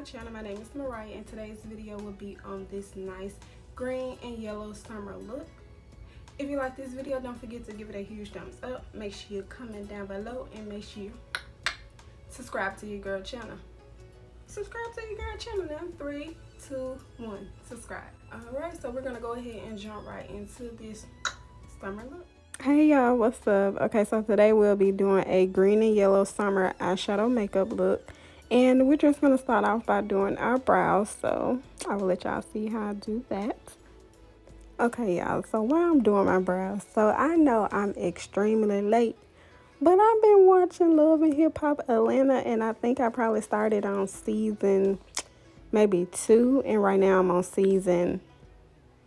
channel. My name is Mariah and today's video will be on this nice green and yellow summer look. If you like this video, don't forget to give it a huge thumbs up. Make sure you comment down below and make sure you subscribe to your girl channel. Subscribe to your girl channel now. 3, 2, 1, subscribe. Alright, so we're gonna go ahead and jump right into this summer look. Hey y'all, what's up? Okay, so today we'll be doing a green and yellow summer eyeshadow makeup look. And we're just going to start off by doing our brows. So I will let y'all see how I do that. Okay, y'all. So while I'm doing my brows, so I know I'm extremely late, but I've been watching Love and Hip Hop Atlanta, and I think I probably started on season maybe 2, and right now I'm on season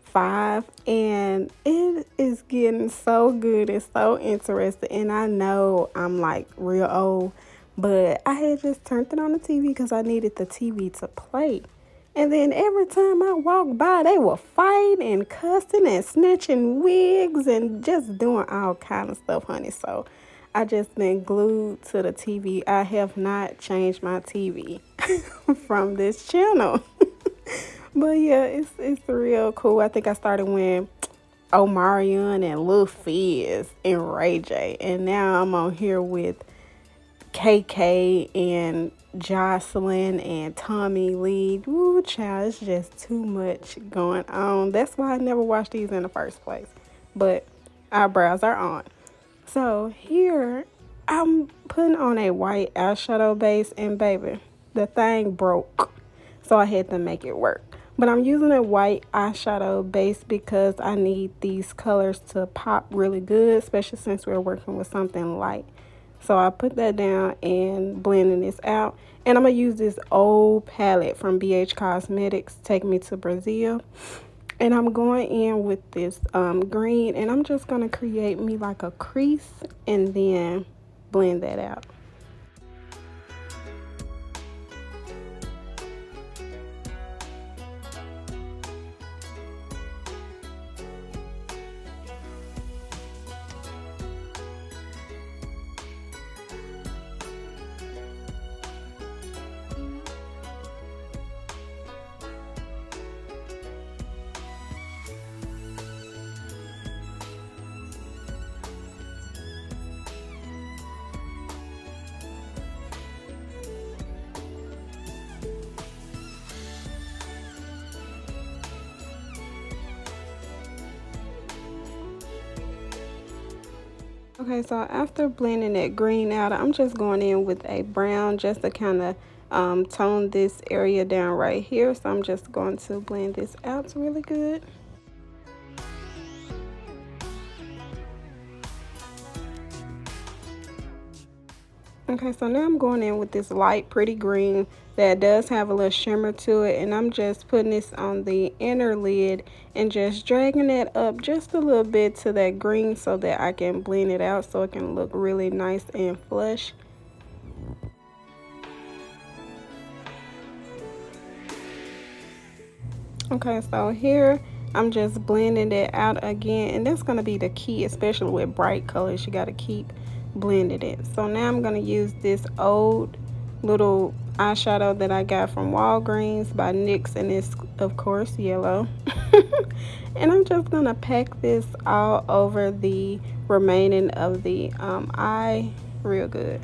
5, and it is getting so good. It's so interesting, and I know I'm like real old, but I had just turned it on the TV because I needed the TV to play. And then every time I walked by, they were fighting and cussing and snatching wigs and just doing all kind of stuff, honey. So I just been glued to the TV. I have not changed my TV from this channel. But yeah, it's real cool. I think I started when Omarion and Lil Fizz and Ray J. And now I'm on here with KK and Jocelyn and Tommy Lee. Woo, child, it's just too much going on. That's why I never watched these in the first place. But our brows are on. So here I'm putting on a white eyeshadow base, and baby, the thing broke. So I had to make it work. But I'm using a white eyeshadow base because I need these colors to pop really good, especially since we're working with something light. So I put that down and blending this out. And I'm going to use this old palette from BH Cosmetics, Take Me to Brazil. And I'm going in with this green, and I'm just going to create me like a crease and then blend that out. Okay, so after blending that green out, I'm just going in with a brown just to kind of tone this area down right here. So I'm just going to blend this out really good. Okay, so now I'm going in with this light pretty green that does have a little shimmer to it, and I'm just putting this on the inner lid and just dragging that up just a little bit to that green so that I can blend it out so it can look really nice and flush. Okay, so here I'm just blending it out again, and that's going to be the key, especially with bright colors. You got to keep blended it. So now I'm going to use this old little eyeshadow that I got from Walgreens by NYX, and it's of course yellow. And I'm just going to pack this all over the remaining of the eye real good.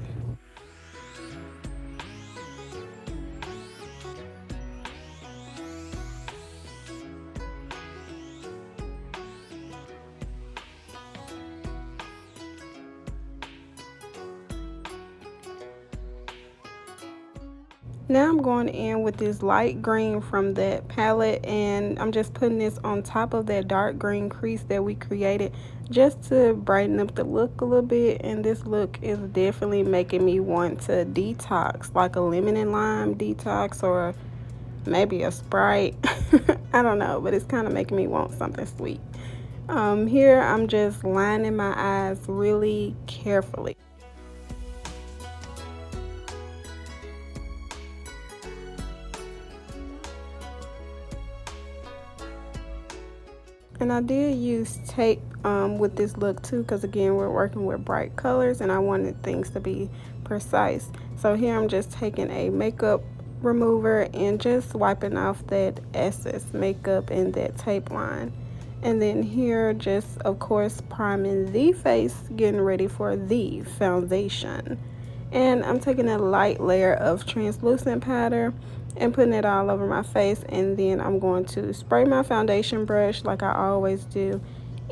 Now I'm going in with this light green from that palette, and I'm just putting this on top of that dark green crease that we created just to brighten up the look a little bit. And this look is definitely making me want to detox, like a lemon and lime detox, or maybe a Sprite. I don't know, but it's kind of making me want something sweet. Here I'm just lining my eyes really carefully. And I did use tape with this look too, because again, we're working with bright colors and I wanted things to be precise. So here I'm just taking a makeup remover and just wiping off that excess makeup and that tape line. And then here, just of course priming the face, getting ready for the foundation. And I'm taking a light layer of translucent powder and putting it all over my face, and then I'm going to spray my foundation brush like I always do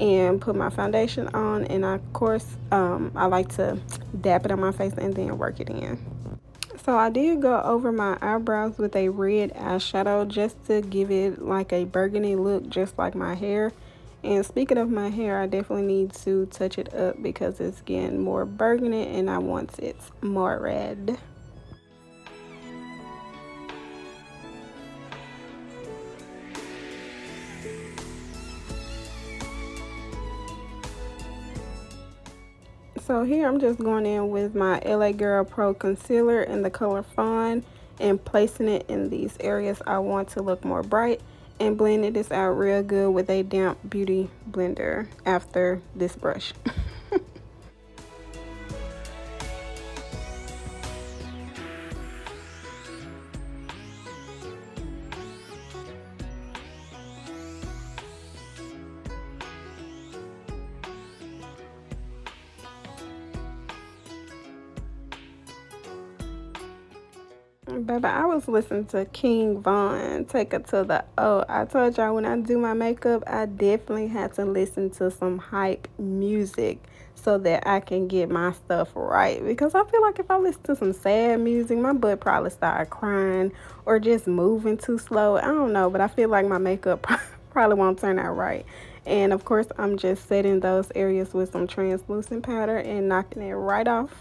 and put my foundation on. And of course I like to dab it on my face and then work it in. So I did go over my eyebrows with a red eyeshadow just to give it like a burgundy look, just like my hair. And speaking of my hair, I definitely need to touch it up because it's getting more burgundy and I want it more red. So here I'm just going in with my LA Girl Pro Concealer in the color Fawn and placing it in these areas I want to look more bright, and blending this out real good with a damp beauty blender after this brush. Baby, I was listening to King Von, Take It to the O. I told y'all when I do my makeup, I definitely had to listen to some hype music so that I can get my stuff right. Because I feel like if I listen to some sad music, my butt probably start crying or just moving too slow. I don't know, but I feel like my makeup probably won't turn out right. And of course, I'm just setting those areas with some translucent powder and knocking it right off.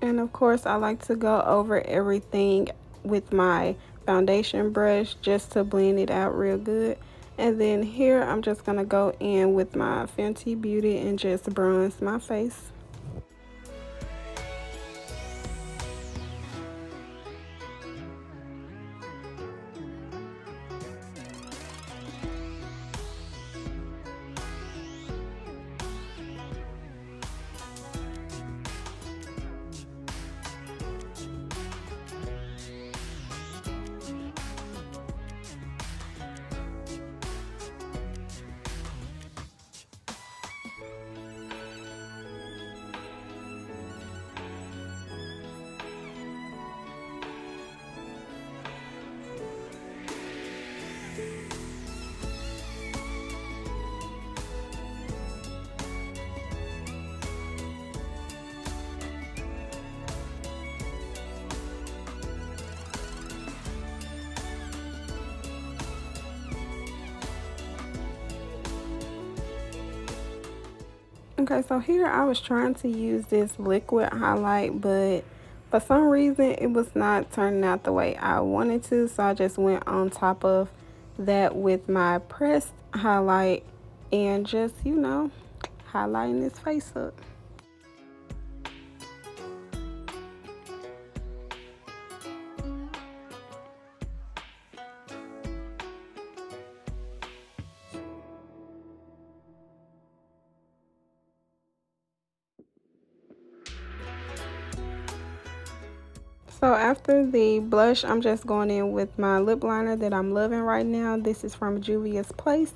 And of course, I like to go over everything with my foundation brush just to blend it out real good. And then here, I'm just going to go in with my Fenty Beauty and just bronze my face. Okay, so here I was trying to use this liquid highlight, but for some reason it was not turning out the way I wanted to, so I just went on top of that with my pressed highlight and just, you know, highlighting his face up. So after the blush, I'm just going in with my lip liner that I'm loving right now. This is from Juvia's Place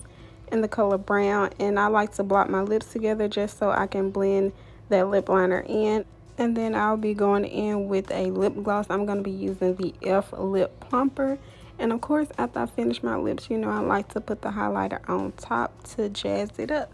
in the color brown, and I like to blot my lips together just so I can blend that lip liner in. And then I'll be going in with a lip gloss. I'm going to be using the F Lip Plumper. And of course, after I finish my lips, you know I like to put the highlighter on top to jazz it up.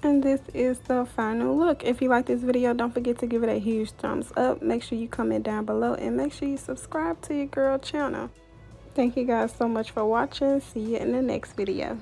And this is the final look. If you like this video, don't forget to give it a huge thumbs up. Make sure you comment down below and make sure you subscribe to your girl channel. Thank you guys so much for watching. See you in the next video.